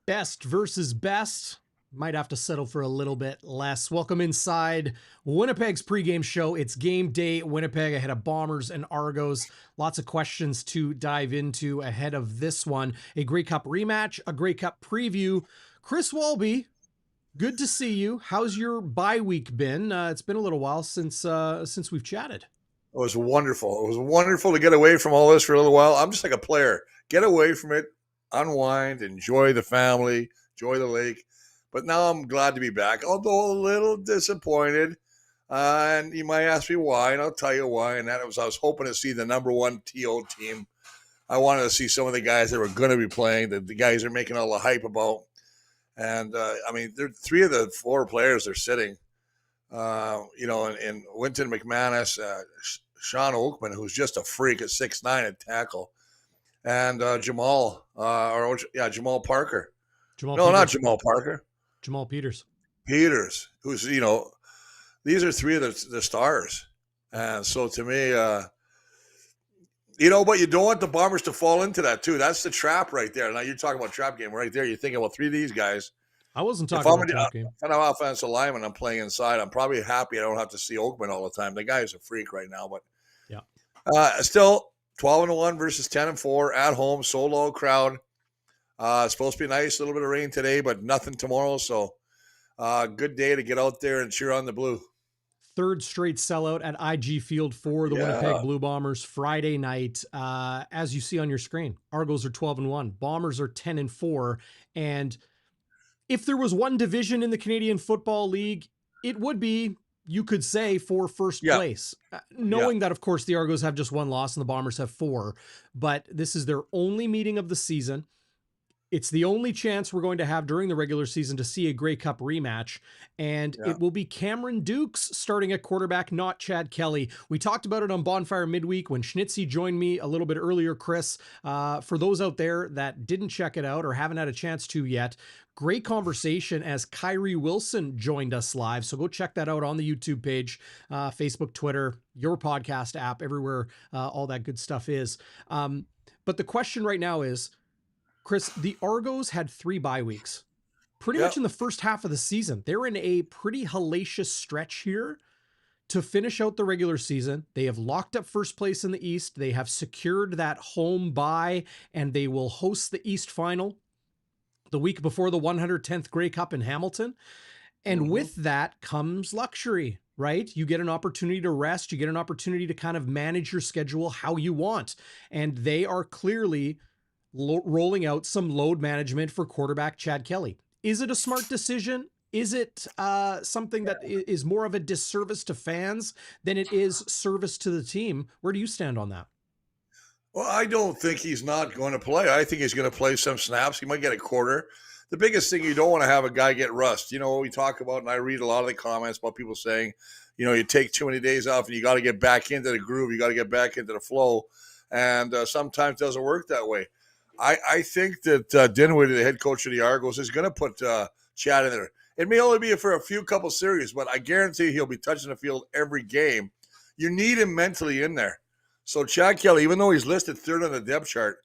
Best versus best. Might have to settle for a little bit less. Welcome inside Winnipeg's pregame show. It's game day Winnipeg ahead of Bombers and Argos. Lots of questions to dive into ahead of this one. A Grey Cup rematch, a Grey Cup preview. Chris Walby, good to see you. How's your bye week been? It's been a little while since we've chatted. It was wonderful. It was wonderful to get away from all this for a little while. I'm just like a player. Get away from it, unwind, enjoy the family, enjoy the lake. But now I'm glad to be back, although a little disappointed. And you might ask me why, and I'll tell you why. And that was I was hoping to see the number one TO team. I wanted to see some of the guys that were going to be playing, the guys they're making all the hype about. And, three of the four players are sitting. In Winton McManus, Sean Oakman, who's just a freak at 6'9" at tackle, and Jamal Parker. Not Jamal Parker. Jamal Peters. Who's, these are three of the stars. And so to me, but you don't want the Bombers to fall into that too. That's the trap right there. Now you're talking about trap game right there. You're thinking, well, three of these guys. I wasn't talking about trap game. If I'm an offensive lineman, I'm playing inside. I'm probably happy I don't have to see Oakman all the time. The guy's a freak right now, but yeah. Still 12-1 versus 10-4 at home, solo crowd. It's supposed to be nice, a little bit of rain today, but nothing tomorrow. So good day to get out there and cheer on the blue. Third straight sellout at IG Field for the Winnipeg Blue Bombers Friday night. As you see on your screen, Argos are 12-1, Bombers are 10-4. And if there was one division in the Canadian Football League, it would be, you could say, for first place. Knowing that, of course, the Argos have just one loss and the Bombers have four. But this is their only meeting of the season. It's the only chance we're going to have during the regular season to see a Grey Cup rematch. And it will be Cameron Dukes starting at quarterback, not Chad Kelly. We talked about it on Bonfire midweek when Schnitzy joined me a little bit earlier, Chris. For those out there that didn't check it out or haven't had a chance to yet, great conversation as Kyrie Wilson joined us live. So go check that out on the YouTube page, Facebook, Twitter, your podcast app, everywhere all that good stuff is. But the question right now is, Chris, the Argos had 3 bye weeks pretty much in the first half of the season. They're in a pretty hellacious stretch here to finish out the regular season. They have locked up first place in the East. They have secured that home bye, and they will host the East final the week before the 110th Grey Cup in Hamilton. And with that comes luxury, right? You get an opportunity to rest. You get an opportunity to kind of manage your schedule how you want. And they are clearly rolling out some load management for quarterback Chad Kelly. Is it a smart decision? Is it something that is more of a disservice to fans than it is service to the team? Where do you stand on that? Well, I don't think he's not going to play. I think he's going to play some snaps. He might get a quarter. The biggest thing, you don't want to have a guy get rust. We talk about, and I read a lot of the comments about people saying, you take too many days off and you got to get back into the groove. You got to get back into the flow. And sometimes it doesn't work that way. I think that Dinwiddie, the head coach of the Argos, is going to put Chad in there. It may only be for a couple series, but I guarantee he'll be touching the field every game. You need him mentally in there. So Chad Kelly, even though he's listed third on the depth chart,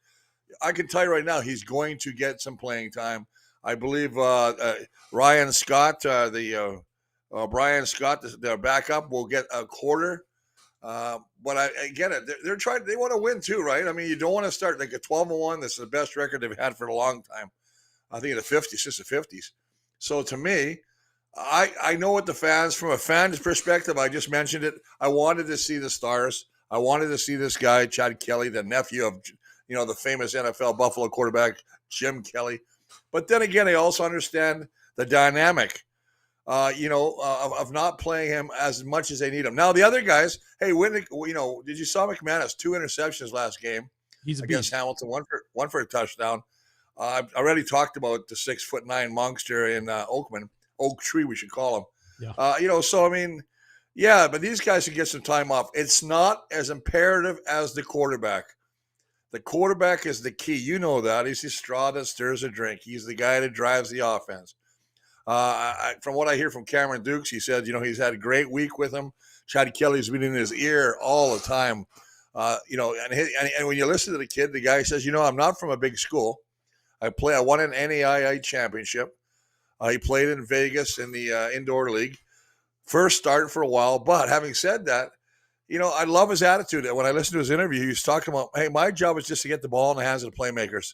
I can tell you right now he's going to get some playing time. I believe Ryan Scott, the backup, will get a quarter. But I get it. They're trying. They want to win too, right? I mean, you don't want to start like a 12-1. This is the best record they've had for a long time. I think in the 50s, since the 50s. So to me, I know what the fans, from a fan's perspective, I just mentioned it. I wanted to see the stars. I wanted to see this guy, Chad Kelly, the nephew of, the famous NFL Buffalo quarterback, Jim Kelly. But then again, I also understand the dynamic of not playing him as much as they need him. Now, the other guys, hey, did you saw McManus, 2 interceptions last game? He's against Hamilton, one for a touchdown. I've already talked about the 6'9" monster in Oak Tree, we should call him. Yeah. But these guys can get some time off. It's not as imperative as the quarterback. The quarterback is the key. You know that. He's the straw that stirs the drink. He's the guy that drives the offense. From what I hear from Cameron Dukes, he said, he's had a great week with him. Chad Kelly's been in his ear all the time. And when you listen to the kid, the guy says, I'm not from a big school. I won an NAIA championship. He played in Vegas in the indoor league. First start for a while, but having said that, I love his attitude. When I listened to his interview, he was talking about, hey, my job is just to get the ball in the hands of the playmakers.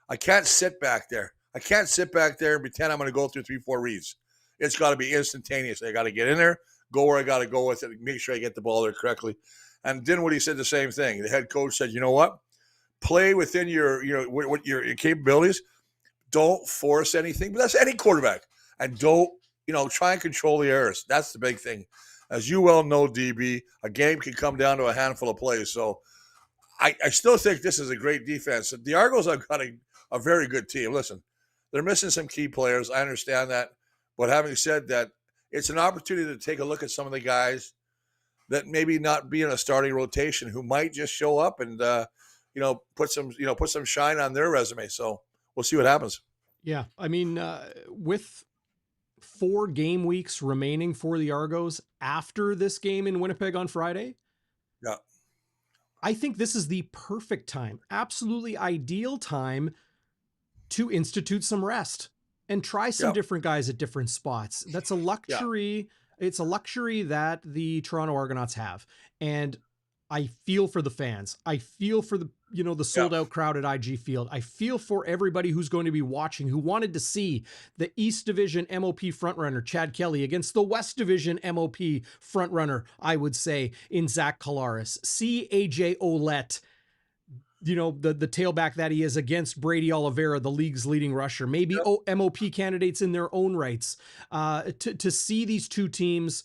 I can't sit back there. I can't sit back there and pretend I'm going to go through 3-4 reads. It's got to be instantaneous. I got to get in there, go where I got to go with it, make sure I get the ball there correctly. And Dinwiddie said the same thing. The head coach said, you know what? Play within your capabilities. Don't force anything. But that's any quarterback. And don't, try and control the errors. That's the big thing. As you well know, DB, a game can come down to a handful of plays. So I still think this is a great defense. The Argos have got a very good team. Listen, they're missing some key players. I understand that. But having said that, it's an opportunity to take a look at some of the guys that maybe not be in a starting rotation who might just show up and, put some shine on their resume. So we'll see what happens. Yeah. I mean, with 4 game weeks remaining for the Argos after this game in Winnipeg on Friday. Yeah. I think this is the perfect time, absolutely ideal time to institute some rest and try some different guys at different spots. That's a luxury. Yeah. It's a luxury that the Toronto Argonauts have. And I feel for the fans. I feel for the sold out crowd at IG Field. I feel for everybody who's going to be watching, who wanted to see the East Division MOP frontrunner, Chad Kelly, against the West Division MOP frontrunner, I would say, in Zach Collaros. See AJ Ouellette, the tailback that he is, against Brady Oliveira, the league's leading rusher. Maybe MOP candidates in their own rights. To see these two teams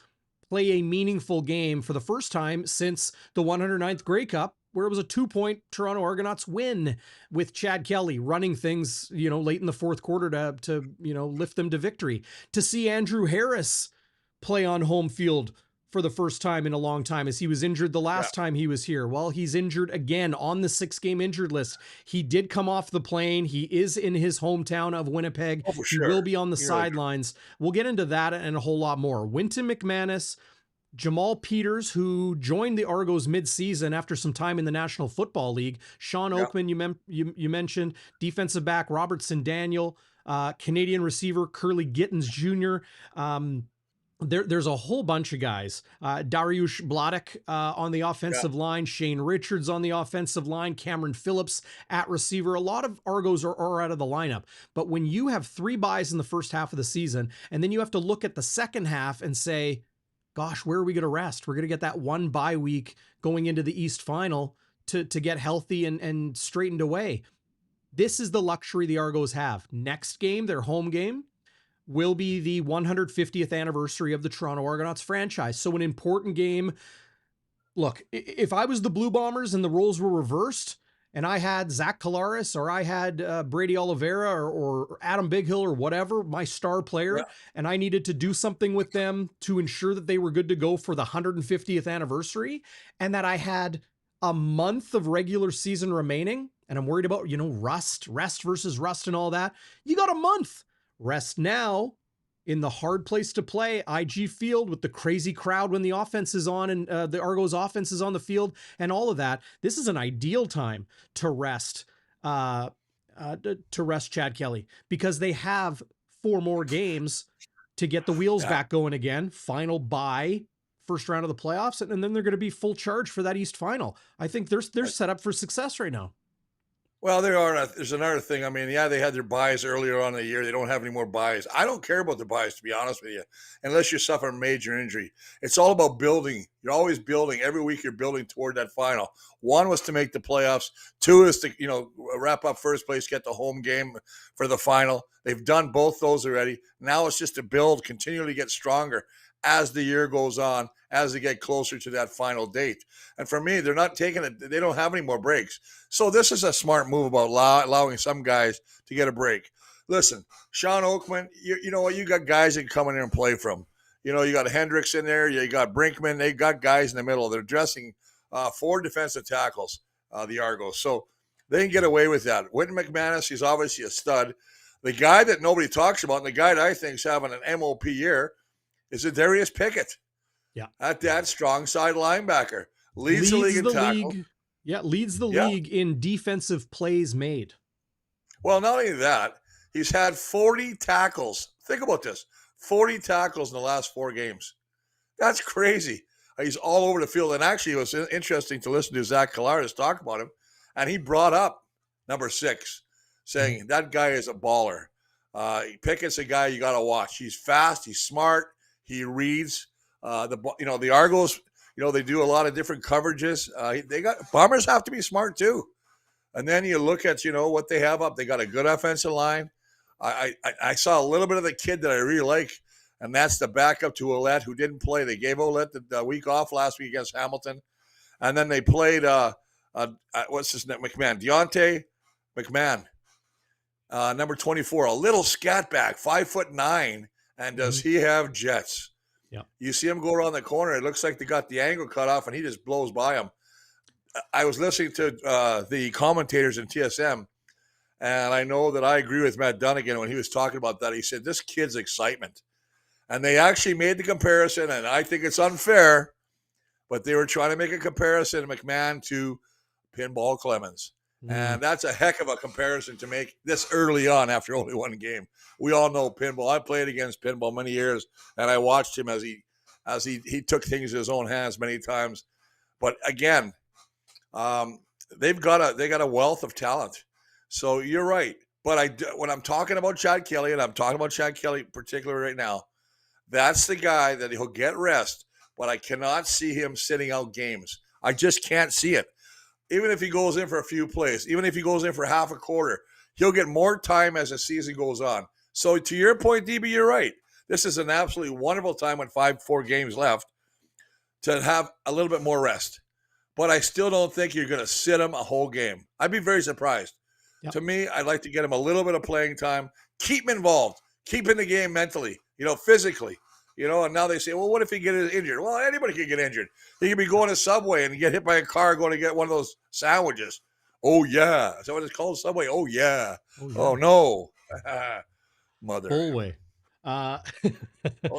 play a meaningful game for the first time since the 109th Grey Cup, where it was a 2-point Toronto Argonauts win with Chad Kelly running things, late in the fourth quarter to lift them to victory. To see Andrew Harris play on home field for the first time in a long time, as he was injured the last time he was here. Well, he's injured again on the 6-game injured list. He did come off the plane. He is in his hometown of Winnipeg. Oh, for sure. He will be on the sidelines. We'll get into that and a whole lot more. Winton McManus, Jamal Peters, who joined the Argos mid-season after some time in the National Football League. Sean Oakman, you mentioned. Defensive back Robertson Daniel, Canadian receiver Curly Gittins Jr., There's a whole bunch of guys. Dariush Bladek on the offensive line, Shane Richards on the offensive line, Cameron Phillips at receiver. A lot of Argos are out of the lineup. But when you have 3 buys in the first half of the season, and then you have to look at the second half and say, gosh, where are we going to rest? We're going to get that 1 bye week going into the East Final to get healthy and straightened away. This is the luxury the Argos have. Next game, their home game, will be the 150th anniversary of the Toronto Argonauts franchise. So an important game. Look, if I was the Blue Bombers and the roles were reversed and I had Zach Collaros or I had Brady Oliveira or Adam Bighill or whatever, my star player, and I needed to do something with them to ensure that they were good to go for the 150th anniversary, and that I had a month of regular season remaining, and I'm worried about, rest versus rust and all that, you got a month. Rest now in the hard place to play, IG Field, with the crazy crowd when the offense is on and the Argos offense is on the field and all of that. This is an ideal time to rest Chad Kelly, because they have 4 more games to get the wheels back going again. Final bye, first round of the playoffs, and then they're going to be full charge for that East Final. I think they're set up for success right now. Well, there's another thing. I mean, they had their buys earlier on in the year. They don't have any more buys. I don't care about the buys, to be honest with you, unless you suffer a major injury. It's all about building. You're always building. Every week you're building toward that final. 1 was to make the playoffs. 2 is to, wrap up first place, get the home game for the final. They've done both those already. Now it's just to build, continually get stronger as the year goes on, as they get closer to that final date. And for me, they're not taking it. They don't have any more breaks. So this is a smart move about allowing some guys to get a break. Listen, Sean Oakman, you know what? You got guys that can come in there and play from. You got Hendricks in there. You got Brinkman. They got guys in the middle. They're dressing 4 defensive tackles, the Argos. So they can get away with that. Winton McManus, he's obviously a stud. The guy that nobody talks about, and the guy that I think is having an MOP year, is a Darius Pickett. Yeah. At that strong side linebacker. Leads the league in tackle. Leads the league in defensive plays made. Well, not only that, he's had 40 tackles. Think about this: 40 tackles in the last 4 games. That's crazy. He's all over the field. And actually, it was interesting to listen to Zach Collaros talk about him. And he brought up number 6, saying that guy is a baller. Pickett's a guy you got to watch. He's fast. He's smart. He reads. The Argos, they do a lot of different coverages. Bombers have to be smart too. And then you look at, what they have up. They got a good offensive line. I saw a little bit of the kid that I really like, and that's the backup to Ouellette, who didn't play. They gave Ouellette the week off last week against Hamilton. And then they played, what's his name? Deontay McMahon, number 24, a little scat back, 5'9", and does he have jets? Yeah. You see him go around the corner. It looks like they got the angle cut off, and he just blows by him. I was listening to the commentators in TSM, and I know that I agree with Matt Dunnigan when he was talking about that. He said, this kid's excitement. And they actually made the comparison, and I think it's unfair, but they were trying to make a comparison, McMahon to Pinball Clemens. And that's a heck of a comparison to make this early on after only 1 game. We all know Pinball. I played against Pinball many years, and I watched him as he took things in his own hands many times. But again, they got a wealth of talent. So you're right. But when I'm talking about Chad Kelly, and I'm talking about Chad Kelly particularly right now, that's the guy that he'll get rest, but I cannot see him sitting out games. I just can't see it. Even if he goes in for a few plays, even if he goes in for half a quarter, he'll get more time as the season goes on. So to your point, DB, you're right. This is an absolutely wonderful time with 4 games left to have a little bit more rest. But I still don't think you're going to sit him a whole game. I'd be very surprised. Yep. To me, I'd like to get him a little bit of playing time, keep him involved, keep in the game mentally, physically. And now they say, well, what if he gets injured? Well, anybody can get injured. He could be going to Subway and get hit by a car going to get one of those sandwiches. Oh, yeah. Is that what it's called? Subway? Oh, yeah. Oh, no. Mother. Hallway. Oh,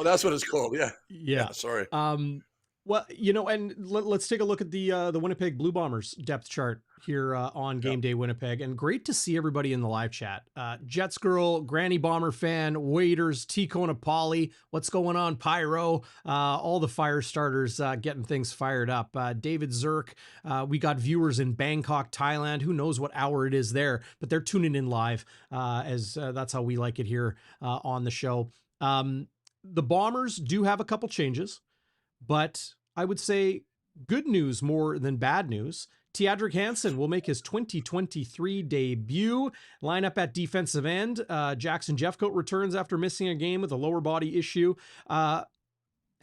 that's what it's called. Yeah. Yeah. Sorry. Well, and let's take a look at the Winnipeg Blue Bombers depth chart here on GameDay Winnipeg. And great to see everybody in the live chat. Jets Girl, Granny Bomber fan, Waiters, T-Cone Polly, what's going on, Pyro, all the fire starters getting things fired up. David Zirk, we got viewers in Bangkok, Thailand. Who knows what hour it is there, but they're tuning in live as that's how we like it here on the show. The Bombers do have a couple changes, but I would say good news more than bad news. Teadric Hansen will make his 2023 debut. Lineup at defensive end. Jackson Jeffcoat returns after missing a game with a lower body issue.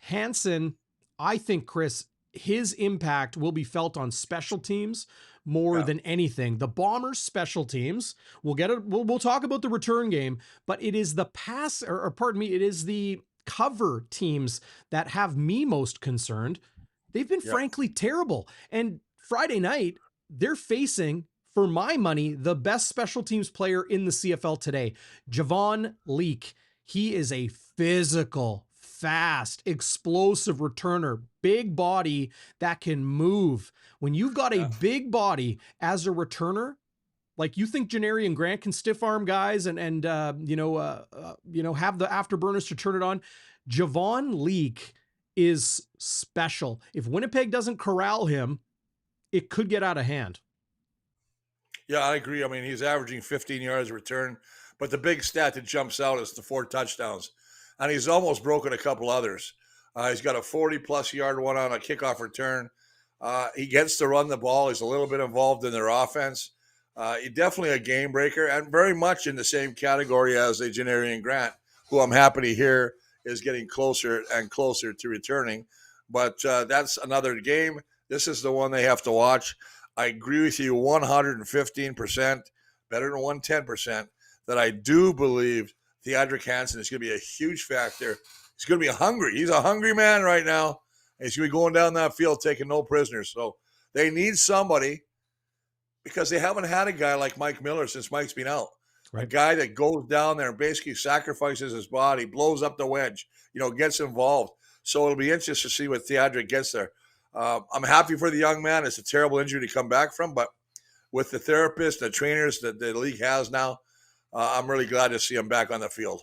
Hansen, I think, Chris, his impact will be felt on special teams more than anything. The Bombers' special teams, we'll talk about the return game, but it is the it is the cover teams that have me most concerned. They've been frankly terrible. And Friday night, they're facing, for my money, the best special teams player in the CFL today, Javon Leake. He is a physical, fast, explosive returner, big body that can move. When you've got a big body as a returner, like you think Janarian Grant can stiff arm guys and have the afterburners to turn it on. Javon Leake is special. If Winnipeg doesn't corral him, it could get out of hand. Yeah, I agree. I mean, he's averaging 15 yards a return, but the big stat that jumps out is the 4 touchdowns, and he's almost broken a couple others. He's got a 40-plus yard one on a kickoff return. He gets to run the ball. He's a little bit involved in their offense. He's definitely a game breaker and very much in the same category as a Janarian Grant, who I'm happy to hear is getting closer and closer to returning. But that's another game. This is the one they have to watch. I agree with you 115%, better than 110%, that I do believe Teadric Hansen is going to be a huge factor. He's going to be hungry. He's a hungry man right now. And he's going to be going down that field taking no prisoners. So they need somebody, because they haven't had a guy like Mike Miller since Mike's been out. Right. A guy that goes down there and basically sacrifices his body, blows up the wedge, gets involved. So it'll be interesting to see what Teadric gets there. I'm happy for the young man. It's a terrible injury to come back from, but with the therapists, the trainers that the league has now, I'm really glad to see him back on the field.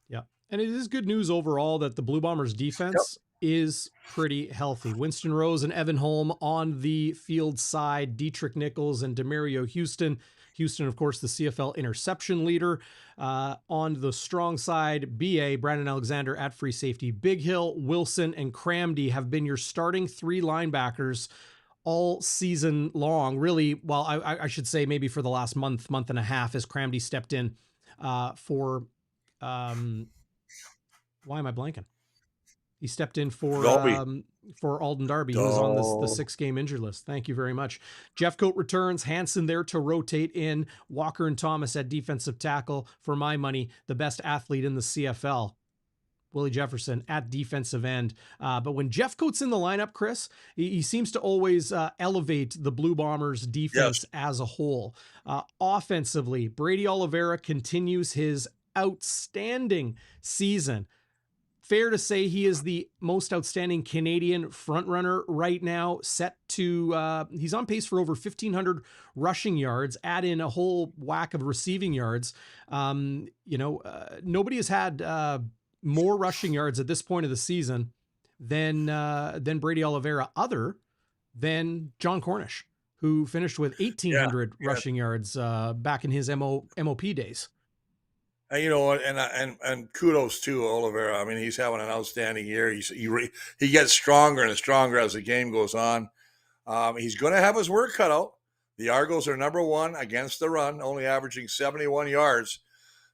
Yeah. And it is good news overall that the Blue Bombers Yep. defense is pretty healthy. Winston Rose and Evan Holm on the field side, Dietrich Nichols and Demario Houston. Houston, of course, the CFL interception leader. On the strong side, BA, Brandon Alexander at free safety. Big Hill, Wilson, and Cramdy have been your starting 3 linebackers all season long. Really, well, I should say maybe for the last month and a half as Cramdy stepped in for why am I blanking? He stepped in for Alden Darby, who was on the 6-game injured list. Thank you very much. Jeffcoat returns. Hansen there to rotate in. Walker and Thomas at defensive tackle. For my money, the best athlete in the CFL. Willie Jefferson at defensive end. But when Jeffcoat's in the lineup, Chris, he seems to always elevate the Blue Bombers defense as a whole. Offensively, Brady Oliveira continues his outstanding season. Fair to say he is the most outstanding Canadian frontrunner right now, set to, he's on pace for over 1,500 rushing yards, add in a whole whack of receiving yards. Nobody has had more rushing yards at this point of the season than Brady Oliveira, other than John Cornish, who finished with 1,800 rushing yards back in his MOP days. And kudos to Oliveira. I mean, he's having an outstanding year. He gets stronger and stronger as the game goes on. He's going to have his work cut out. The Argos are number 1 against the run, only averaging 71 yards.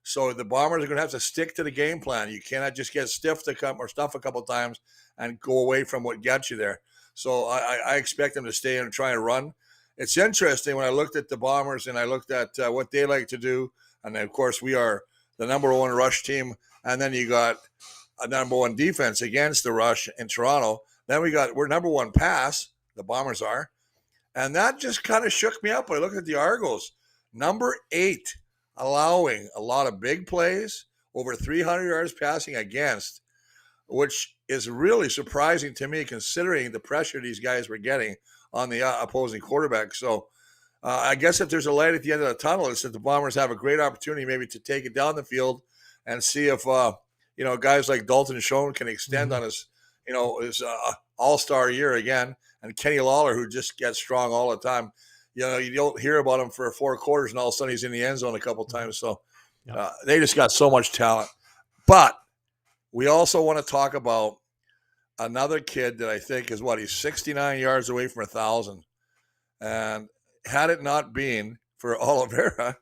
So the Bombers are going to have to stick to the game plan. You cannot just get stuffed a couple of times and go away from what gets you there. So I expect them to stay and try and run. It's interesting when I looked at the Bombers and I looked at what they like to do. And of course, we are the number 1 rush team. And then you got a number 1 defense against the rush in Toronto. Then we're number 1 pass, the Bombers are. And that just kind of shook me up. I looked at the Argos, number 8, allowing a lot of big plays, over 300 yards passing against, which is really surprising to me considering the pressure these guys were getting on the opposing quarterback. So I guess if there's a light at the end of the tunnel, it's that the Bombers have a great opportunity maybe to take it down the field and see if, guys like Dalton Schoen can extend on his all-star year again. And Kenny Lawler, who just gets strong all the time. You don't hear about him for 4 quarters, and all of a sudden he's in the end zone a couple of times. So they just got so much talent. But we also want to talk about another kid that I think is he's 69 yards away from 1,000. And had it not been for Oliveira,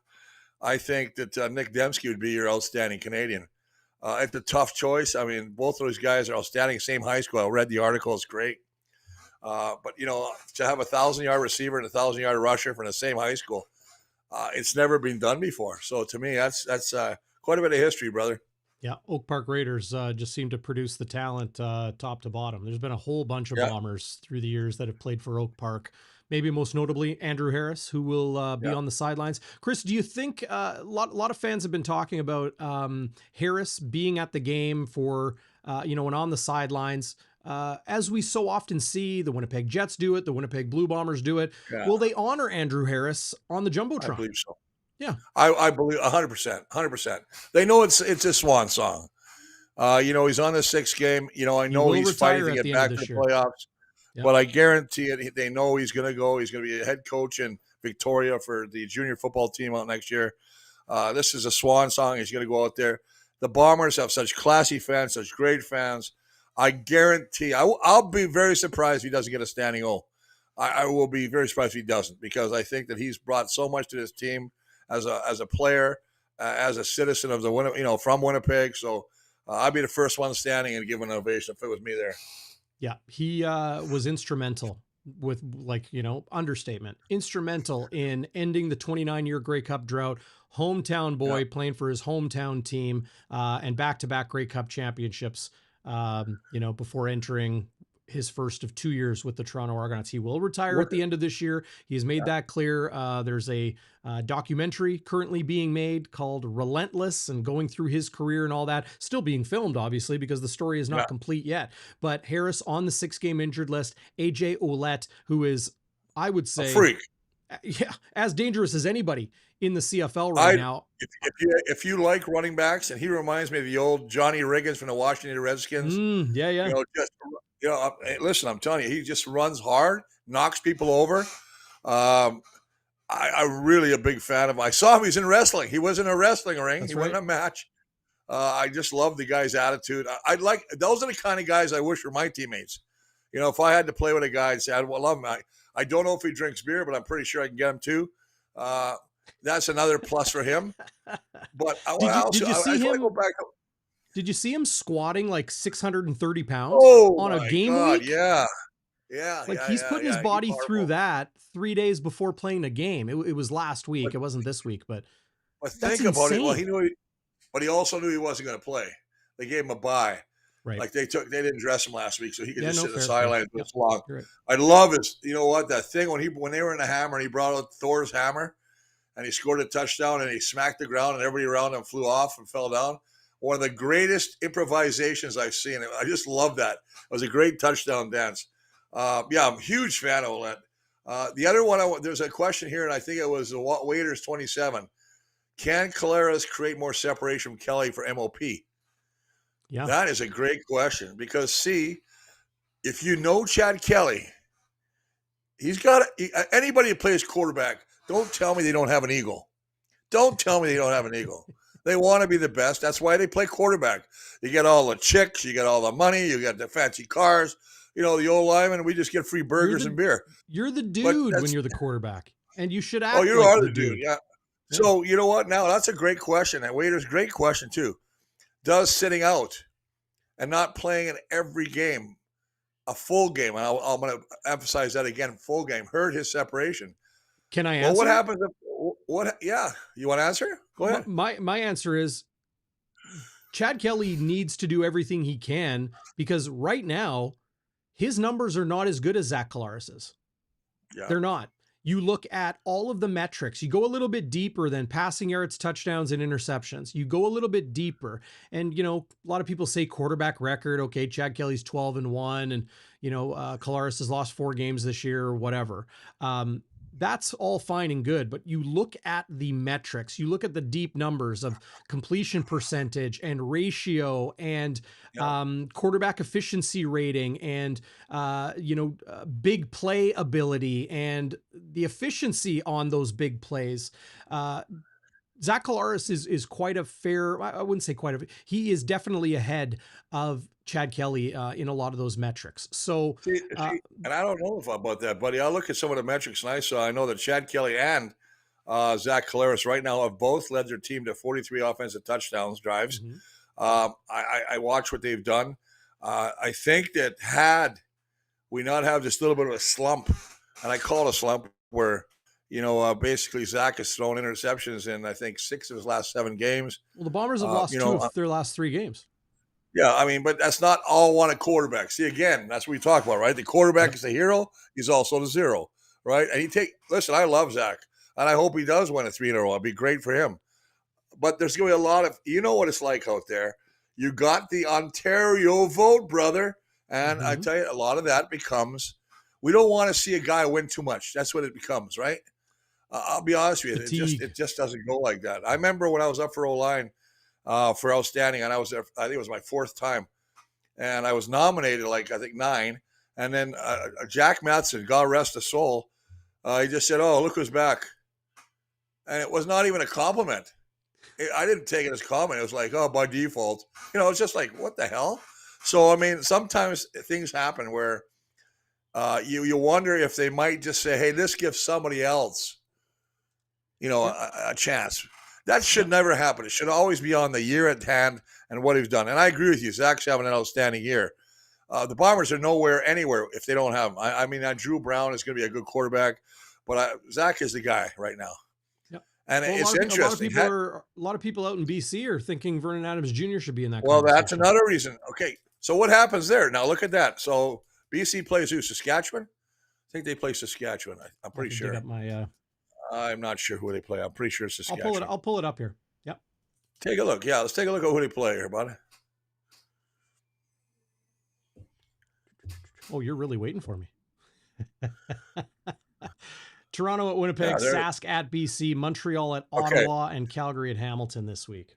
I think that Nick Dembski would be your outstanding Canadian. It's a tough choice. I mean, both of those guys are outstanding, same high school. I read the article. It's great. But to have a 1,000-yard receiver and a 1,000-yard rusher from the same high school, it's never been done before. So to me, that's quite a bit of history, brother. Yeah, Oak Park Raiders just seem to produce the talent top to bottom. There's been a whole bunch of Bombers through the years that have played for Oak Park. Maybe most notably Andrew Harris, who will be on the sidelines. Chris, do you think a lot of fans have been talking about Harris being at the game for and on the sidelines? As we so often see, the Winnipeg Jets do it, the Winnipeg Blue Bombers do it. Yeah. Will they honor Andrew Harris on the Jumbotron? I believe so. Yeah. I believe 100%. They know it's a swan song. He's on the 6th game. I know he's fighting to get back to the playoffs. Yep. But I guarantee it, they know he's going to go. He's going to be a head coach in Victoria for the junior football team out next year. This is a swan song. He's going to go out there. The Bombers have such classy fans, such great fans. I guarantee I'll be very surprised if he doesn't get a standing O. I will be very surprised if he doesn't, because I think that he's brought so much to this team as a player, as a citizen of the from Winnipeg. So I'd be the first one standing and giving an ovation if it was me there. Yeah, he was instrumental with understatement, instrumental in ending the 29-year Grey Cup drought. Hometown boy playing for his hometown team and back-to-back Grey Cup championships. Before entering his first of 2 years with the Toronto Argonauts. He will retire at the end of this year. He's made that clear. There's a documentary currently being made called Relentless, and going through his career and all that, still being filmed, obviously, because the story is not complete yet. But Harris on the 6-game injured list, AJ Ouellette, who is, I would say, a freak. As dangerous as anybody in the CFL right now. If you like running backs, and he reminds me of the old Johnny Riggins from the Washington Redskins. Yeah. Listen, I'm telling you, he just runs hard, knocks people over. I'm really a big fan of him. I saw him. He's in wrestling. He was in a wrestling ring. That's he right. won a match. I just love the guy's attitude. Those are the kind of guys I wish were my teammates. If I had to play with a guy, I'd say I'd love him. I don't know if he drinks beer, but I'm pretty sure I can get him too. That's another plus for him. But did you see him? Did you see him squatting like 630 pounds on a game week? Yeah. He's putting his body through that 3 days before playing a game. It was last week. It wasn't this week, but think about it. Well, but he also knew he wasn't going to play. They gave him a bye. Right. Like they didn't dress him last week, so he could just sit in the sidelines this long. Right. I love his, that thing when they were in the hammer and he brought out Thor's hammer and he scored a touchdown and he smacked the ground and everybody around him flew off and fell down. One of the greatest improvisations I've seen. I just love that. It was a great touchdown dance. I'm a huge fan of Ouellette. The other one, there's a question here, and I think it was the Waiters 27. Can Collaros create more separation from Kelly for MOP? Yeah. That is a great question because, see, if you know Chad Kelly, anybody who plays quarterback, don't tell me they don't have an ego. Don't tell me they don't have an ego. They want to be the best. That's why they play quarterback. You get all the chicks, you get all the money, you got the fancy cars. The old lineman, we just get free burgers and beer. You're the dude when you're the quarterback, and you should act. Oh, you are the dude. Yeah. So you know what? Now that's a great question. And Waiter's great question too. Does sitting out and not playing in every game, a full game, and I'm going to emphasize that again, full game, hurt his separation? Can I answer? Well, what happens if, yeah, you want to answer? Go ahead. My answer is Chad Kelly needs to do everything he can because right now his numbers are not as good as Zach Collaros's. Yeah. They're not. You look at all of the metrics, you go a little bit deeper than passing yards, touchdowns, and interceptions. You go a little bit deeper. And, a lot of people say quarterback record. Okay, Chad Kelly's 12-1 and, Collaros has lost 4 games this year or whatever. That's all fine and good, but you look at the metrics, you look at the deep numbers of completion percentage and ratio and quarterback efficiency rating and, big play ability and the efficiency on those big plays. Zach Collaros is quite a fair, I wouldn't say he is definitely ahead of Chad Kelly in a lot of those metrics. So, and I don't know about that, buddy. I look at some of the metrics and I know that Chad Kelly and Zach Collaros right now have both led their team to 43 offensive touchdowns drives. Mm-hmm. I watch what they've done. I think that had we not have this little bit of a slump, and I call it a slump where, basically Zach has thrown interceptions in, I think, 6 of his last 7 games. Well, the Bombers have lost 2 of their last 3 games. Yeah, but that's not all one a quarterback. See, again, that's what we talk about, right? The quarterback is the hero. He's also the zero, right? And listen, I love Zach, and I hope he does win a 3 in a row. It'd be great for him. But there's going to be a lot of, what it's like out there. You got the Ontario vote, brother. And I tell you, a lot of that becomes, we don't want to see a guy win too much. That's what it becomes, right? I'll be honest with you. It just doesn't go like that. I remember when I was up for O-line for outstanding, and I was there, I think it was my 4th time. And I was nominated, 9. And then Jack Mattson, God rest his soul, he just said, "Oh, look who's back." And it was not even a compliment. I didn't take it as a comment. It was like, "Oh, by default." It's just like, what the hell? So, sometimes things happen where you wonder if they might just say, "Hey, let's give somebody else, a chance." That should never happen. It should always be on the year at hand and what he's done. And I agree with you. Zach's having an outstanding year. The Bombers are anywhere if they don't have him. Drew Brown is going to be a good quarterback, but Zach is the guy right now. Yep. And it's interesting. A lot of people out in BC are thinking Vernon Adams Jr. should be in that. Well, that's another reason. Okay, so what happens there? Now look at that. So BC plays who? Saskatchewan? I think they play Saskatchewan. I'm pretty sure. I'm not sure who they play. I'm pretty sure it's Saskatchewan. I'll pull it up here. Yep. Take a look. Yeah, let's take a look at who they play here, bud. Oh, you're really waiting for me. Toronto at Winnipeg, Yeah, Sask at BC, Montreal at okay. Ottawa, and Calgary at Hamilton this week.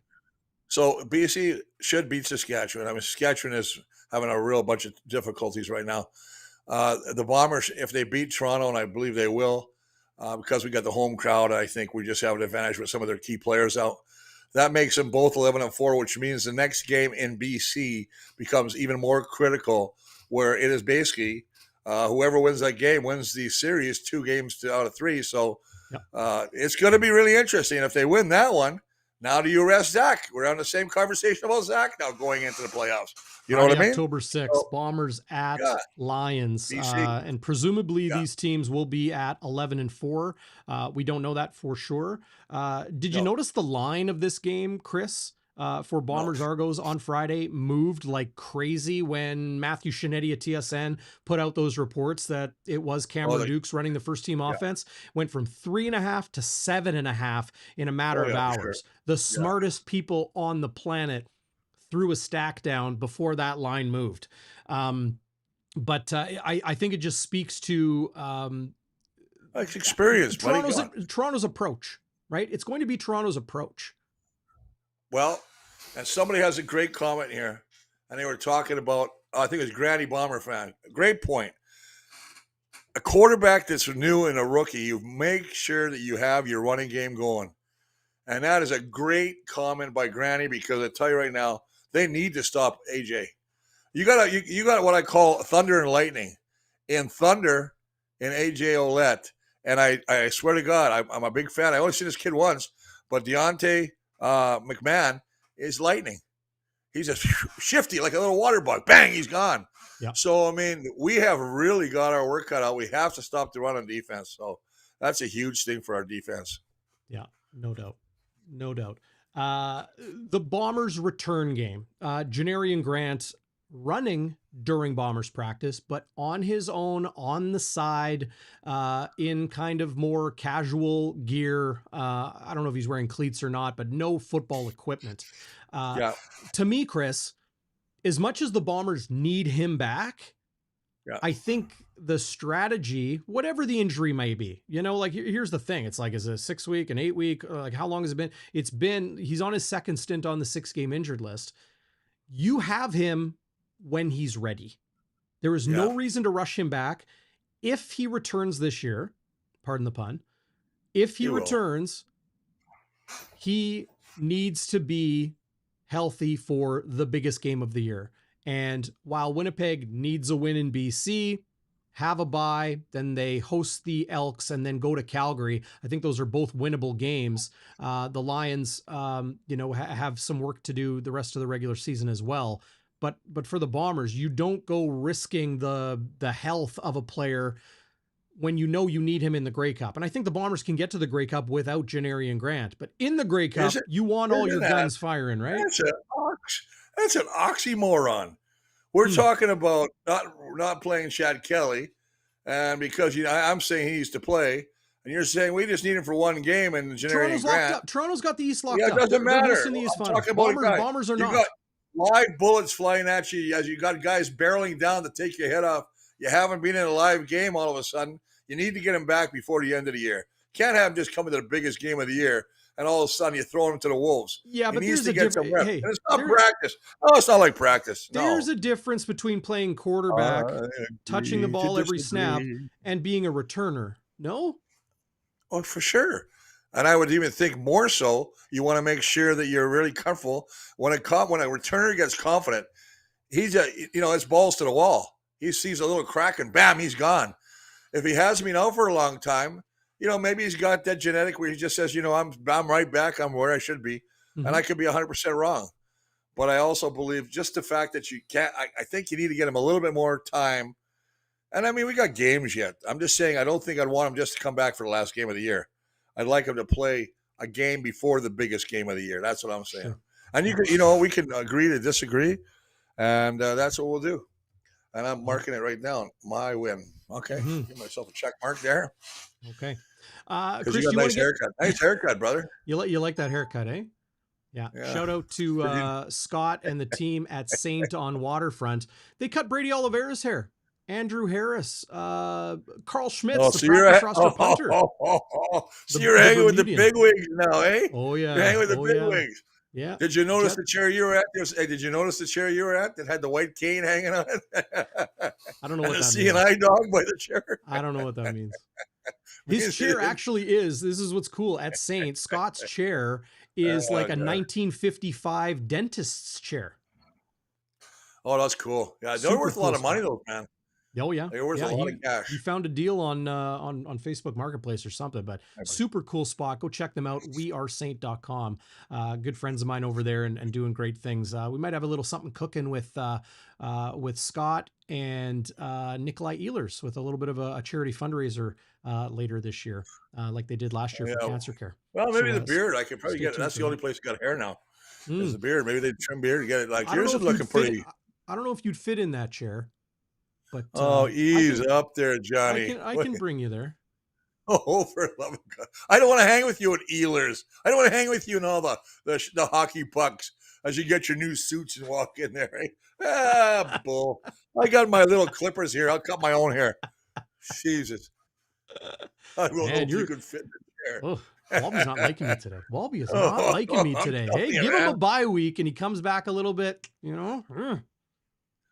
So BC should beat Saskatchewan. I mean, Saskatchewan is having a real bunch of difficulties right now. The Bombers, if they beat Toronto, and I believe they will, because we got the home crowd, I think we just have an advantage with some of their key players out. That makes them both 11-4, which means the next game in BC becomes even more critical, where it is basically whoever wins that game wins the series 2 games out of 3. So it's going to be really interesting. If they win that one, now do you rest Zach? We're on the same conversation about Zach now going into the playoffs. You know what I mean? October 6th, So, Bombers at Lions. BC. And presumably these teams will be at 11-4. We don't know that for sure. Did you notice the line of this game, Chris? For Bombers Argos on Friday moved like crazy when Matthew Shinetti at TSN put out those reports that it was Cameron Dukes running the first team offense. Went from 3.5 to 7.5 in a matter of hours. Sure. The smartest people on the planet threw a stack down before that line moved. But I think it just speaks to experience. Toronto's approach, right? It's going to be Toronto's approach. Well, and somebody has a great comment here, and they were talking about, I think it was Granny Bomber fan. Great point. A quarterback that's new and a rookie, you make sure that you have your running game going. And that is a great comment by Granny, because I tell you right now, they need to stop AJ. You got what I call thunder and lightning. In thunder, in AJ Ouellette, and I swear to God, I'm a big fan. I only seen this kid once, but Deontay McMahon is lightning. He's just shifty like a little water bug. Bang, he's gone. Yeah. So, I mean, we have really got our work cut out. We have to stop the run on defense. So that's a huge thing for our defense. Yeah, no doubt. No doubt. The Bombers return game. Janarian Grant running during Bombers practice, but on his own, on the side, in kind of more casual gear. I don't know if he's wearing cleats or not, but no football equipment. To me, Chris, as much as the Bombers need him back, I think the strategy, whatever the injury may be, like here's the thing. It's like, is it a 6 week, an 8 week? Like, how long has it been? He's on his second stint on the 6-game injured list. You have him when he's ready. There is no reason to rush him back. If he returns this year, pardon the pun, if he returns, he needs to be healthy for the biggest game of the year. And while Winnipeg needs a win in BC, have a bye, then they host the Elks and then go to Calgary. I think those are both winnable games. The Lions, have some work to do the rest of the regular season as well. But for the Bombers, you don't go risking the health of a player when you know you need him in the Grey Cup. And I think the Bombers can get to the Grey Cup without Janarian Grant. But in the Grey Cup, you want all your guns firing, right? That's an oxymoron. We're talking about not playing Chad Kelly, and because I'm saying he needs to play, and you're saying we just need him for one game. And Janarian Grant, Toronto's got the East locked up. It doesn't matter. Bombers are not. Got live bullets flying at you as you got guys barreling down to take your head off. You haven't been in a live game all of a sudden. You need to get him back before the end of the year. Can't have him just come to the biggest game of the year, and all of a sudden you throw him to the Wolves. Yeah, but there's a difference. Hey, it's not practice. No, it's not like practice. There's a difference between playing quarterback, touching the ball every snap, and being a returner. No? Oh, for sure. And I would even think more so, you want to make sure that you're really comfortable. When a returner gets confident, it's balls to the wall. He sees a little crack and bam, he's gone. If he hasn't been out for a long time, maybe he's got that genetic where he just says, I'm right back. I'm where I should be. Mm-hmm. And I could be 100% wrong. But I also believe just the fact that you can't, I think you need to get him a little bit more time. And I mean, we got games yet. I'm just saying, I don't think I'd want him just to come back for the last game of the year. I'd like him to play a game before the biggest game of the year. That's what I'm saying. Sure. And we can agree to disagree. And that's what we'll do. And I'm marking it right down. My win. Okay. Mm-hmm. Give myself a check mark there. Okay. Chris, you got a nice haircut. Nice haircut, brother. You like that haircut, eh? Yeah. Shout out to Scott and the team at Saint on Waterfront. They cut Brady Oliveira's hair. Andrew Harris, Carl Schmitz, Oh, the so you're practice roster punter. So you're hanging with the Bermudian. big wigs now, eh? Oh yeah. You're hanging with the big wigs. Yeah. Did you notice the chair you were at? Hey, did you notice the chair you were at that had the white cane hanging on it? I don't know and what the that CNI means. dog by the chair. I don't know what that means. His chair actually is. This is what's cool at Saint. Scott's chair is like a 1955 dentist's chair. Oh, that's cool. Yeah, they're worth a lot of money, though, man. Oh yeah, they're worth a lot of cash. He found a deal on Facebook Marketplace or something, but super cool spot. Go check them out. wearesaint.com. Good friends of mine over there and doing great things. We might have a little something cooking with Scott and Nikolai Ehlers with a little bit of a charity fundraiser later this year, like they did last year for cancer care. Well, maybe the beard. I could probably get it. That's the only place got hair now. Is the beard. Maybe they trim beard to get it. Like yours is looking pretty. I don't know if you'd fit in that chair. But ease up there, Johnny. I can bring you there. Oh, for love of God! I don't want to hang with you at Ehlers. I don't want to hang with you in all the hockey pucks as you get your new suits and walk in there. Right? Bull! I got my little clippers here. I'll cut my own hair. Jesus! I don't know if you could fit in the chair. Oh, Walby's not liking me today. Walby is not liking me today. Hey, give him a bye week, and he comes back a little bit.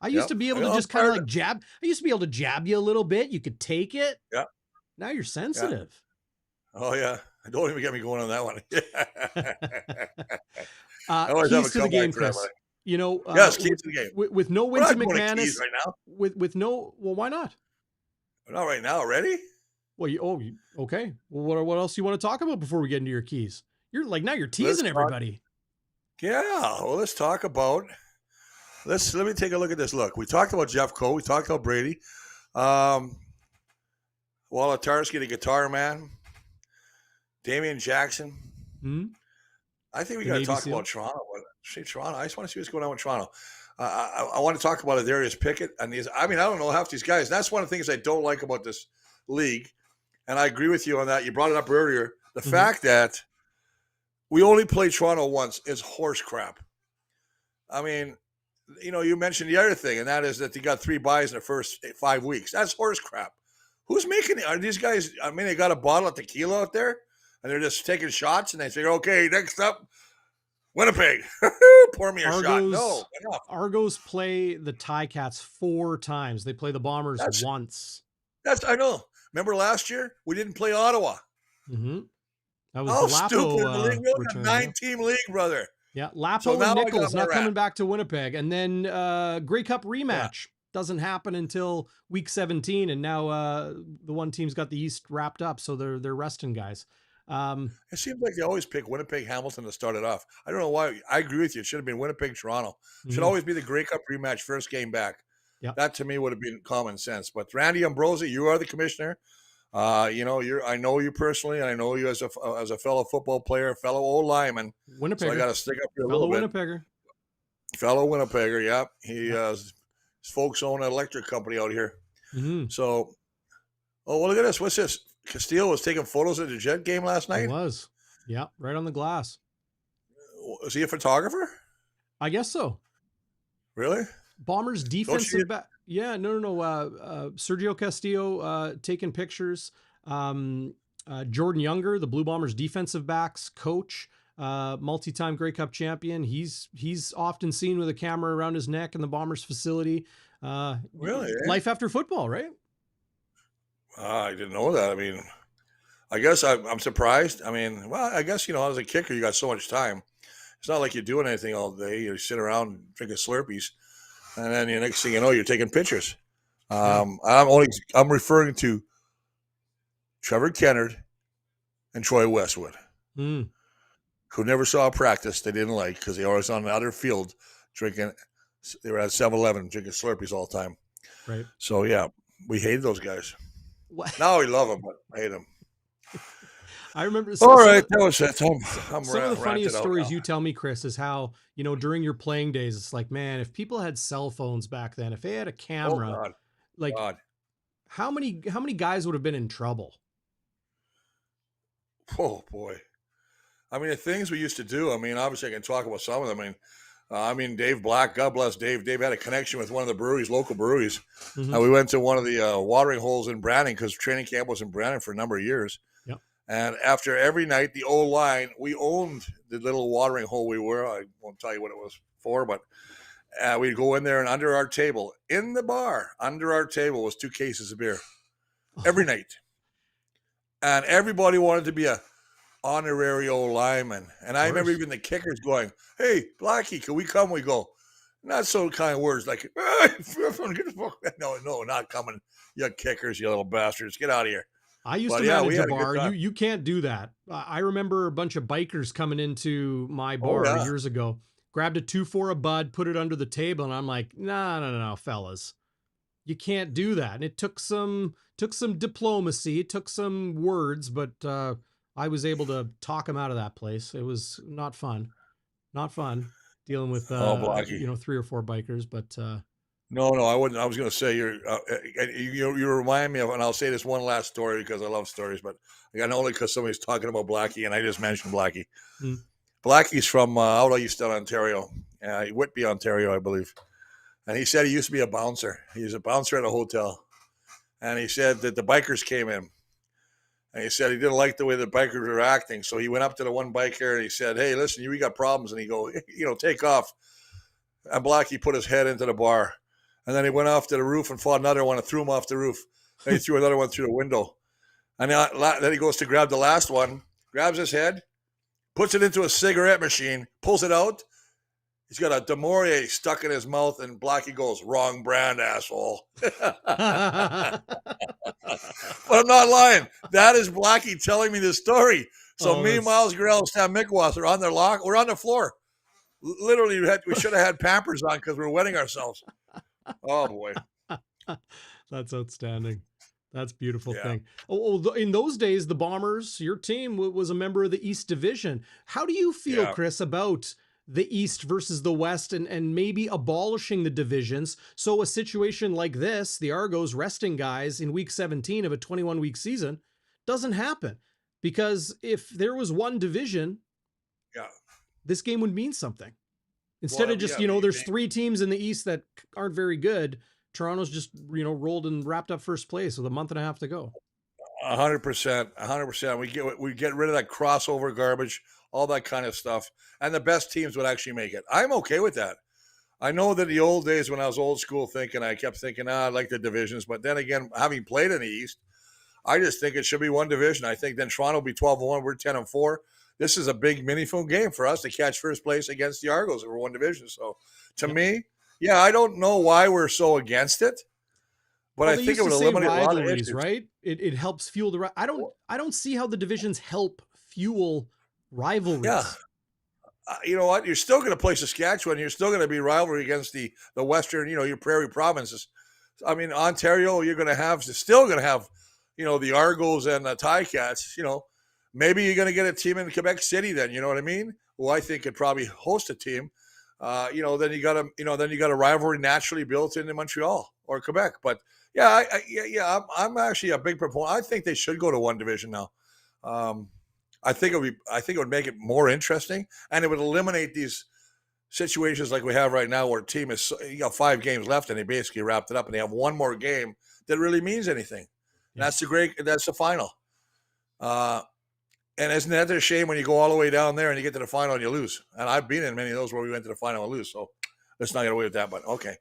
I used to be able to just kind of like jab. I used to be able to jab you a little bit. You could take it. Yeah. Now you're sensitive. Yeah. Oh yeah. Don't even get me going on that one. Keys to the game, Chris. Yes, keys to the game. With no Winton McManus. Right now. With no. Well, why not? Not right now. Ready? Well, okay. Well, what else do you want to talk about before we get into your keys? You're teasing everybody. Yeah. Well, let's talk about. Let me take a look at this. Look, we talked about Jeff Coe. We talked about Brady. Wolotarski, the guitar man. Damian Jackson. Mm-hmm. I think we got to talk about Toronto. Toronto. I just want to see what's going on with Toronto. I want to talk about Darius Pickett. And I don't know half these guys. That's one of the things I don't like about this league. And I agree with you on that. You brought it up earlier. The fact that we only play Toronto once is horse crap. I mean, you mentioned the other thing, and that is that they got 3 buys in the first 5 weeks. That's horse crap. Who's making it? Are these guys? I mean, they got a bottle of tequila out there, and they're just taking shots, and they say, "Okay, next up, Winnipeg, pour me a shot." No, enough. Argos play the Ticats 4 times. They play the Bombers once. I know. Remember last year we didn't play Ottawa. Mm-hmm. That was the stupid! The league, a 9-team league, brother. Yeah, Lapo and Nichols not coming back to Winnipeg. And then Grey Cup rematch doesn't happen until week 17. And now the one team's got the East wrapped up, so they're resting guys. It seems like they always pick Winnipeg, Hamilton to start it off. I don't know why. I agree with you. It should have been Winnipeg, Toronto. Should always be the Grey Cup rematch, first game back. Yep. That to me would have been common sense. But Randy Ambrosi, you are the commissioner. I know you personally, and I know you as a fellow football player, fellow old lineman. Winnipegger. So I got to stick up here a little bit. Fellow Winnipegger, yeah. His folks own an electric company out here. Mm-hmm. So, well, look at this. What's this? Castillo was taking photos at the Jet game last night? He was. Yeah, right on the glass. Was he a photographer? I guess so. Really? Bombers defensive back. Yeah, no. Sergio Castillo taking pictures. Jordan Younger, the Blue Bombers defensive backs coach, multi-time Grey Cup champion. He's often seen with a camera around his neck in the Bombers facility. Really? Life after football, right? I didn't know that. I mean, I guess I'm surprised. I mean, well, I guess, as a kicker, you got so much time. It's not like you're doing anything all day. You sit around drinking Slurpees. And then the next thing you know, you're taking pictures. I'm referring to Trevor Kennard and Troy Westwood, who never saw a practice they didn't like because they were always on the other field drinking. They were at 7-Eleven drinking Slurpees all the time. Right. So yeah, we hated those guys. What? Now we love them, but I hate them. I remember. All right, that was it. Some of the funniest stories you tell me, Chris, is how, During your playing days, it's like, man, if people had cell phones back then, if they had a camera, how many guys would have been in trouble? Oh boy. I mean, the things we used to do, I mean, obviously I can talk about some of them. I mean, I mean, Dave Black, God bless Dave. Dave had a connection with one of the breweries, local breweries. Mm-hmm. We went to one of the watering holes in Brandon because training camp was in Brandon for a number of years. Yep. And after every night, the old line, we owned the little watering hole we were. I won't tell you what it was for, but we'd go in there, and under our table, in the bar, under our table was 2 cases of beer every night. And everybody wanted to be a honorary old lineman. And I remember even the kickers going, "Hey, Blackie, can we come?" We go, not so kind of words like, "Hey, no, not coming. You kickers, you little bastards. Get out of here." I used to manage a bar. You can't do that. I remember a bunch of bikers coming into my bar years ago, grabbed a 2 for a bud, put it under the table, and I'm like, no, fellas. You can't do that. And it took some diplomacy, it took some words, but I was able to talk them out of that place. It was not fun. Not fun dealing with 3 or 4 bikers, but No, I wouldn't. I was going to say you remind me of, and I'll say this one last story because I love stories, but again, only because somebody's talking about Blackie, and I just mentioned Blackie. Blackie's from out east in Ontario, Whitby, Ontario, I believe. And he said he used to be a bouncer. He was a bouncer at a hotel. And he said that the bikers came in. And he said he didn't like the way the bikers were acting. So he went up to the one biker and he said, "Hey, listen, we got problems." And he go, "Take off." And Blackie put his head into the bar. And then he went off to the roof and fought another one and threw him off the roof. Then he threw another one through the window. And then he goes to grab the last one, grabs his head, puts it into a cigarette machine, pulls it out. He's got a Demorier stuck in his mouth, and Blackie goes, "Wrong brand, asshole." But I'm not lying. That is Blackie telling me this story. So me, Miles Grell, and Sam Mickwasser are on their we're on the floor. Literally, we should have had Pampers on because we're wetting ourselves. Oh, boy. That's outstanding. That's a beautiful thing. In those days, the Bombers, your team, was a member of the East Division. How do you feel, Chris, about the East versus the West and maybe abolishing the divisions? So a situation like this, the Argos resting guys in week 17 of a 21-week season, doesn't happen. Because if there was one division, this game would mean something. Instead of just, there's 3 teams in the East that aren't very good. Toronto's just, rolled and wrapped up first place with a month and a half to go. 100%. 100%. We get rid of that crossover garbage, all that kind of stuff. And the best teams would actually make it. I'm okay with that. I know that the old days when I was old school thinking, I kept thinking, I like the divisions. But then again, having played in the East, I just think it should be one division. I think then Toronto will be 12-1. We're 10-4. This is a big mini-phone game for us to catch first place against the Argos if we're one division. So to me, I don't know why we're so against it. But I think it would eliminate a lot of issues, right? It helps fuel the. I don't see how the divisions help fuel rivalries. Yeah, you know what? You're still going to play Saskatchewan. You're still going to be rivalry against the Western, your prairie provinces. I mean, Ontario, you're still going to have, the Argos and the Ticats. Maybe you're going to get a team in Quebec City. Then you know what I mean. Well, I think could probably host a team. Then you got a rivalry naturally built into Montreal or Quebec, but. I'm actually a big proponent. I think they should go to one division now. I think it would make it more interesting, and it would eliminate these situations like we have right now, where a team is 5 games left and they basically wrapped it up, and they have one more game that really means anything. Yeah. That's the final. And isn't that a shame when you go all the way down there and you get to the final and you lose? And I've been in many of those where we went to the final and lose. So let's not get away with that. But okay.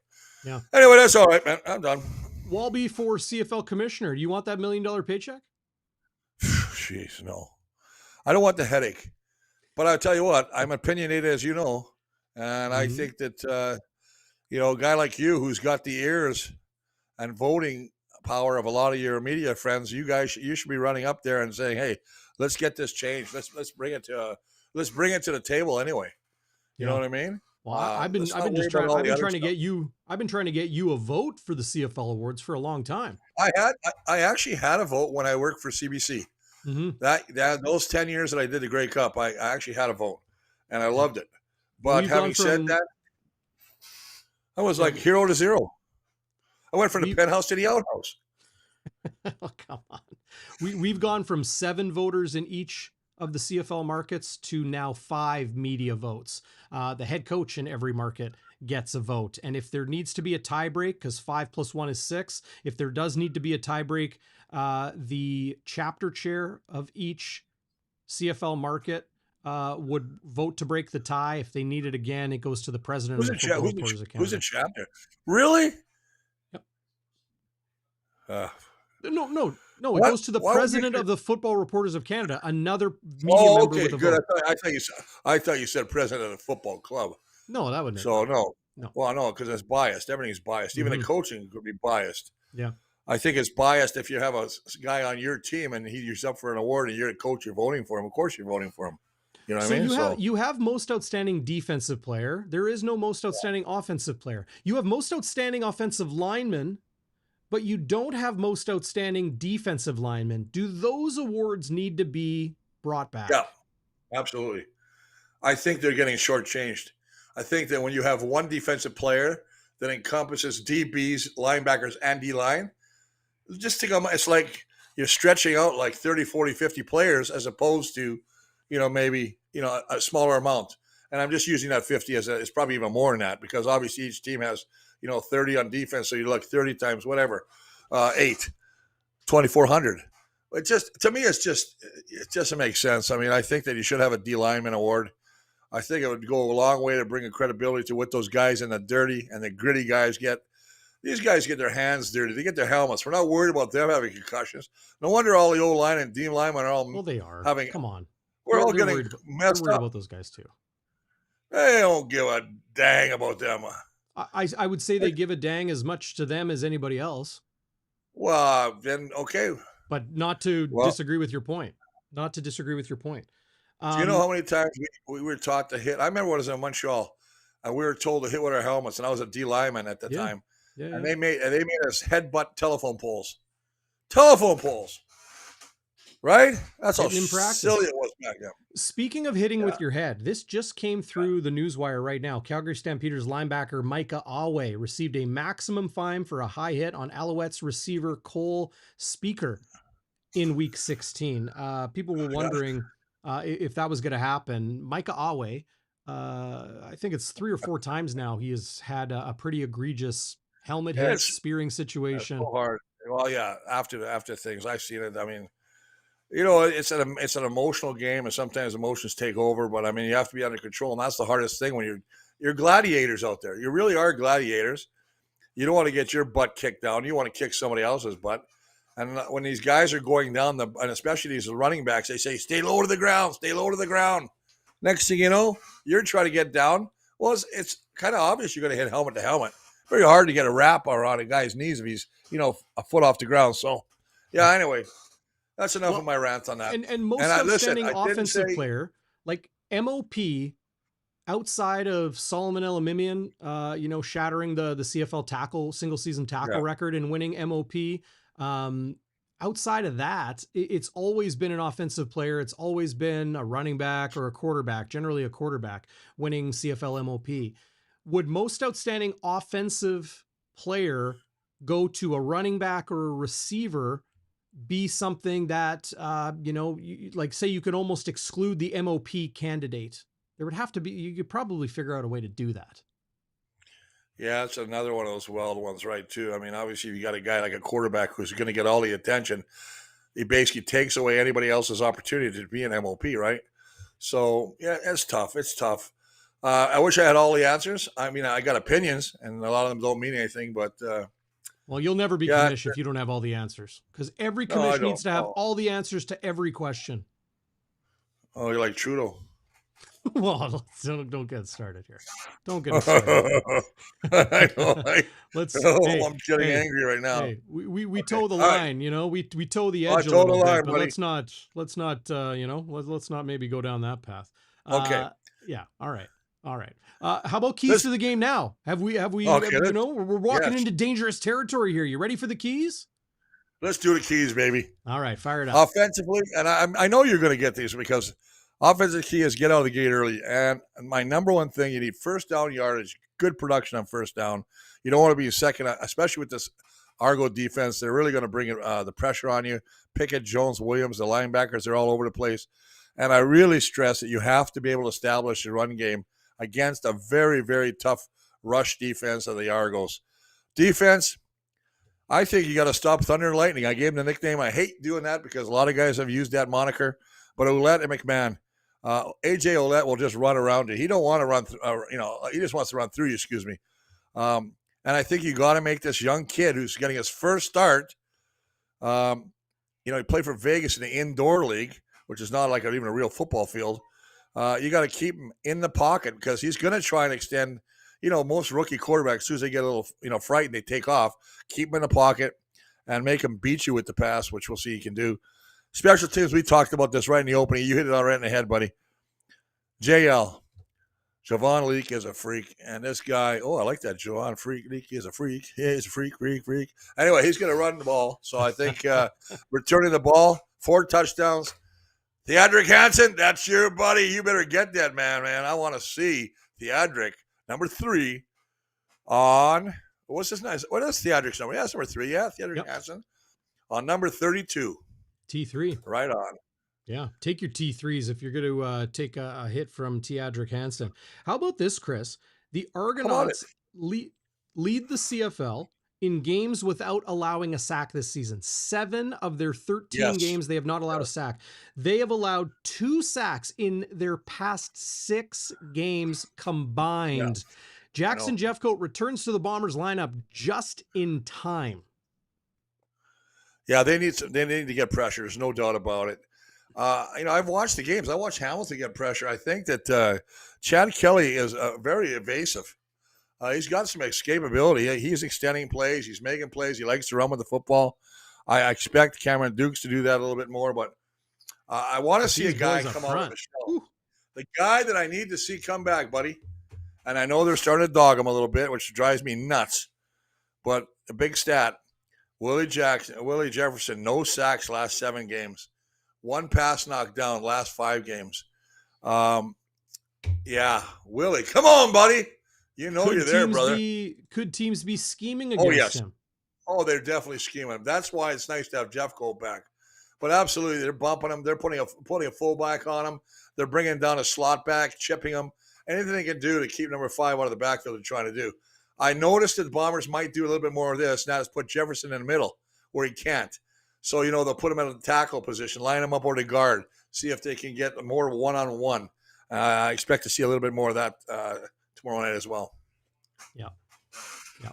Yeah. Anyway, that's all right, man. I'm done. Walby for CFL commissioner. Do you want that $1 million paycheck? Jeez, no. I don't want the headache. But I'll tell you what, I'm opinionated, as you know. And I think that, a guy like you who's got the ears and voting power of a lot of your media friends, you should be running up there and saying, "Hey, let's get this changed. Let's bring it to the table anyway." You know what I mean? Well, I've been trying to get you a vote for the CFL awards for a long time. I actually had a vote when I worked for CBC. That those 10 years that I did the Grey Cup, I actually had a vote, and I loved it. But having said that, I was like hero to zero. I went from the penthouse to the outhouse. Oh, come on. We've gone from 7 voters in each of the CFL markets to now 5 media votes. The head coach in every market gets a vote. And if there needs to be a tie break, because 5 + 1 is 6, if there does need to be a tie break, the chapter chair of each CFL market would vote to break the tie. If they need it again, it goes to the president of the Football Reporters of Canada. Who's the chapter? Really? Yep. Uh, No. It goes to the president of the Football Reporters of Canada, another media member with a vote. I thought you said president of the football club. No, that would no. Well, no, because it's biased. Everything's biased. Even the coaching could be biased. Yeah. I think it's biased if you have a guy on your team and he's up for an award and you're the coach, you're voting for him. Of course you're voting for him. You know what I mean? You have most outstanding defensive player. There is no most outstanding offensive player. You have most outstanding offensive lineman, but you don't have most outstanding defensive lineman. Do those awards need to be brought back? Yeah, absolutely. I think they're getting shortchanged. I think that when you have one defensive player that encompasses DBs, linebackers, and D-line, just think it's like you're stretching out like 30, 40, 50 players as opposed to, maybe, a smaller amount. And I'm just using that 50 it's probably even more than that because obviously each team has, 30 on defense. So you look 30 times, whatever, 8, 2,400. To me, it doesn't make sense. I mean, I think that you should have a D lineman award. I think it would go a long way to bring a credibility to what those guys in the dirty and the gritty guys get. These guys get their hands dirty. They get their helmets. We're not worried about them having concussions. No wonder all the O-line and D linemen are all they are having. Come on. We're all getting messed up. Worried about those guys too. They don't give a dang about them. I would say they give a dang as much to them as anybody else. Well, then, okay. But not to disagree with your point. Not to disagree with your point. Do you know how many times we were taught to hit? I remember when I was in Montreal, and we were told to hit with our helmets, and I was a D lineman at the time. Yeah, and they made us headbutt telephone poles. Telephone poles. Right? That's how silly it was back then. Speaking of hitting with your head, this just came through the newswire right now. Calgary Stampeders linebacker Micah Ouellette received a maximum fine for a high hit on Alouettes receiver Cole Speaker in Week 16. People were wondering if that was going to happen. Micah Ouellette, I think it's 3 or 4 times now he has had a pretty egregious helmet hit, spearing situation. So hard. Well, yeah, after things, I've seen it. I mean, it's an emotional game, and sometimes emotions take over. But I mean, you have to be under control, and that's the hardest thing when you're gladiators out there. You really are gladiators. You don't want to get your butt kicked down. You want to kick somebody else's butt. And when these guys are going down, and especially these running backs, they say, "Stay low to the ground. Stay low to the ground." Next thing you know, you're trying to get down. Well, it's kind of obvious you're going to hit helmet to helmet. Very hard to get a wrap around a guy's knees if he's, a foot off the ground. So, yeah, anyway, that's enough of my rant on that. And most outstanding offensive player, like MOP, outside of Solomon Elamimian, shattering the CFL single season tackle record and winning MOP. Outside of that, it's always been an offensive player. It's always been a running back or a quarterback, generally a quarterback, winning CFL MOP. Would most outstanding offensive player go to a running back or a receiver be something that, like say you could almost exclude the MOP candidate? There would have to be, you could probably figure out a way to do that. Yeah, it's another one of those wild ones, right, too. I mean, obviously, if you got a guy like a quarterback who's going to get all the attention, he basically takes away anybody else's opportunity to be an MOP, right? So, yeah, it's tough. It's tough. I wish I had all the answers. I mean, I got opinions, and a lot of them don't mean anything, but... well, you'll never be commish if you don't have all the answers, because every commish needs to have all the answers to every question. Oh, you're like Trudeau. Well, don't get started here. Don't get started. I know. I'm getting angry right now. Hey, we toe the line, we toe the edge a little bit, but let's not maybe go down that path. Okay. Yeah. All right. How about keys to the game now? Have we? We're walking into dangerous territory here. You ready for the keys? Let's do the keys, baby. All right, fire it up. Offensively, and I know you're going to get these because offensive key is get out of the gate early. And my number one thing, you need first down yardage, good production on first down. You don't want to be second, especially with this Argo defense. They're really going to bring the pressure on you. Pickett, Jones, Williams, the linebackers, they're all over the place. And I really stress that you have to be able to establish a run game against a very, very tough rush defense of the Argos. Defense, I think you got to stop Thunder and Lightning. I gave him the nickname. I hate doing that because a lot of guys have used that moniker. But Ouellette and McMahon, AJ Ouellette will just run around you. He don't want to run, he just wants to run through you, excuse me. And I think you got to make this young kid who's getting his first start. He played for Vegas in the indoor league, which is not like even a real football field. You got to keep him in the pocket because he's going to try and extend. Most rookie quarterbacks, as soon as they get a little, frightened, they take off. Keep him in the pocket and make him beat you with the pass, which we'll see he can do. Special teams, we talked about this right in the opening. You hit it all right in the head, buddy. JL, Javon Leake is a freak. And this guy, I like that. Javon Leake is a freak. Yeah, he's a freak. Anyway, he's going to run the ball. So I think returning the ball, 4 touchdowns. Theodric Hansen, that's your buddy. You better get that, man. I want to see Theodric. Number 3 on, what's his nice? What is Theodric's number? Yeah, that's number 3. Yeah, Theodric Hansen. On number 32. T3. Right on. Yeah, take your T3s if you're going to take a hit from Theodric Hansen. How about this, Chris? The Argonauts lead the CFL in games without allowing a sack this season. 7 of their 13 games, they have not allowed a sack. They have allowed 2 sacks in their past 6 games combined. Yeah. Jackson Jeffcoat returns to the Bombers lineup just in time. Yeah, they need to get pressure. There's no doubt about it. I've watched the games. I watched Hamilton get pressure. I think that Chad Kelly is very evasive. He's got some escapability. He's extending plays. He's making plays. He likes to run with the football. I expect Cameron Dukes to do that a little bit more, but I want to see a guy come out of the show. Ooh. The guy that I need to see come back, buddy, and I know they're starting to dog him a little bit, which drives me nuts, but a big stat, Willie Jefferson, no sacks last 7 games. 1 pass knocked down last 5 games. Willie, come on, buddy. You're there, brother. Could teams be scheming against him? Oh, they're definitely scheming him. That's why it's nice to have Jeffcoat back. But absolutely, they're bumping him. They're putting a fullback on him. They're bringing down a slot back, chipping him. Anything they can do to keep number 5 out of the backfield, they're trying to do. I noticed that the Bombers might do a little bit more of this, and that is put Jefferson in the middle where he can't. So, they'll put him in the tackle position, line him up over the guard, see if they can get more one-on-one. I expect to see a little bit more of that tomorrow night as well. Yeah,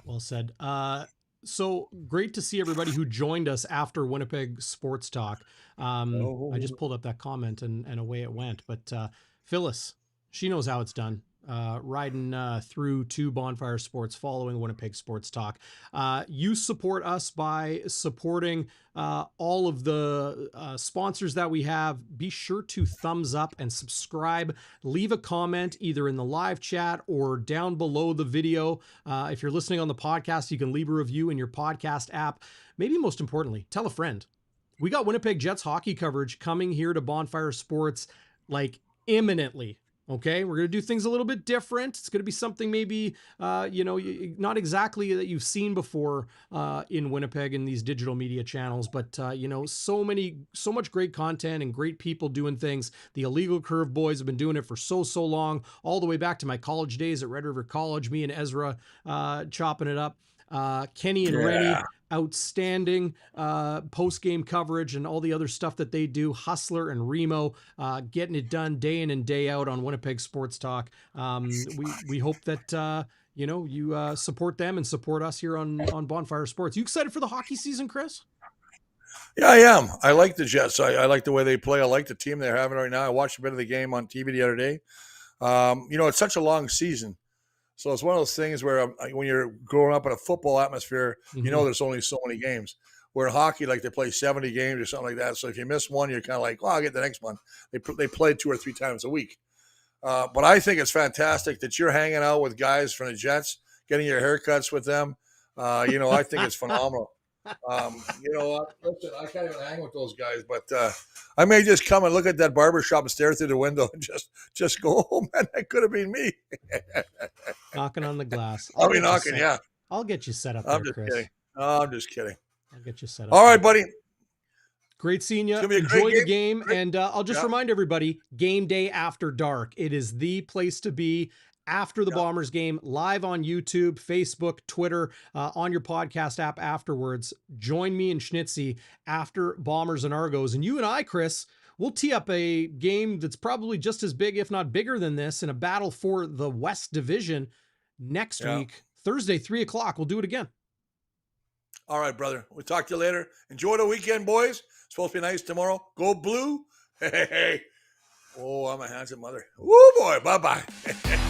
well said. So great to see everybody who joined us after Winnipeg Sports Talk. I just pulled up that comment and away it went. But Phyllis, she knows how it's done. Riding through to Bonfire Sports following Winnipeg Sports Talk. You support us by supporting all of the sponsors that we have. Be sure to thumbs up and subscribe. Leave a comment either in the live chat or down below the video. If you're listening on the podcast, you can leave a review in your podcast app. Maybe most importantly, tell a friend. We got Winnipeg Jets hockey coverage coming here to Bonfire Sports like imminently. Okay, we're going to do things a little bit different. It's going to be something maybe, not exactly that you've seen before in Winnipeg in these digital media channels, but, so much great content and great people doing things. The Illegal Curve boys have been doing it for so long, all the way back to my college days at Red River College, me and Ezra chopping it up. Kenny and Rennie, outstanding post-game coverage and all the other stuff that they do. Hustler and Remo getting it done day in and day out on Winnipeg Sports Talk. We hope that you support them and support us here on Bonfire Sports. You excited for the hockey season, Chris? Yeah, I am. I like the Jets. I like the way they play. I like the team they're having right now. I watched a bit of the game on TV the other day. It's such a long season. So it's one of those things where when you're growing up in a football atmosphere, there's only so many games. Where in hockey, like they play 70 games or something like that. So if you miss one, you're kind of like, well, I'll get the next one. They play 2 or 3 times a week. But I think it's fantastic that you're hanging out with guys from the Jets, getting your haircuts with them. I think it's phenomenal. Listen, I can't even hang with those guys, but I may just come and look at that barbershop and stare through the window and just go, oh man, that could have been me. Knocking on the glass. I'll be knocking, yeah. I'll get you set up I'm there, just Chris. kidding. No, I'm just kidding. I'll get you set up. All right, buddy. Great seeing you. Enjoy the game. And I'll just remind everybody, Game Day After Dark. It is the place to be after the Bombers game, live on YouTube, Facebook, Twitter, on your podcast app afterwards. Join me and Schnitzy after Bombers and Argos. And you and I, Chris, we'll tee up a game that's probably just as big, if not bigger than this, in a battle for the West Division next week, Thursday, 3 o'clock. We'll do it again. All right, brother. We'll talk to you later. Enjoy the weekend, boys. It's supposed to be nice tomorrow. Go blue. Hey. Oh, I'm a handsome mother. Woo, boy. Bye-bye.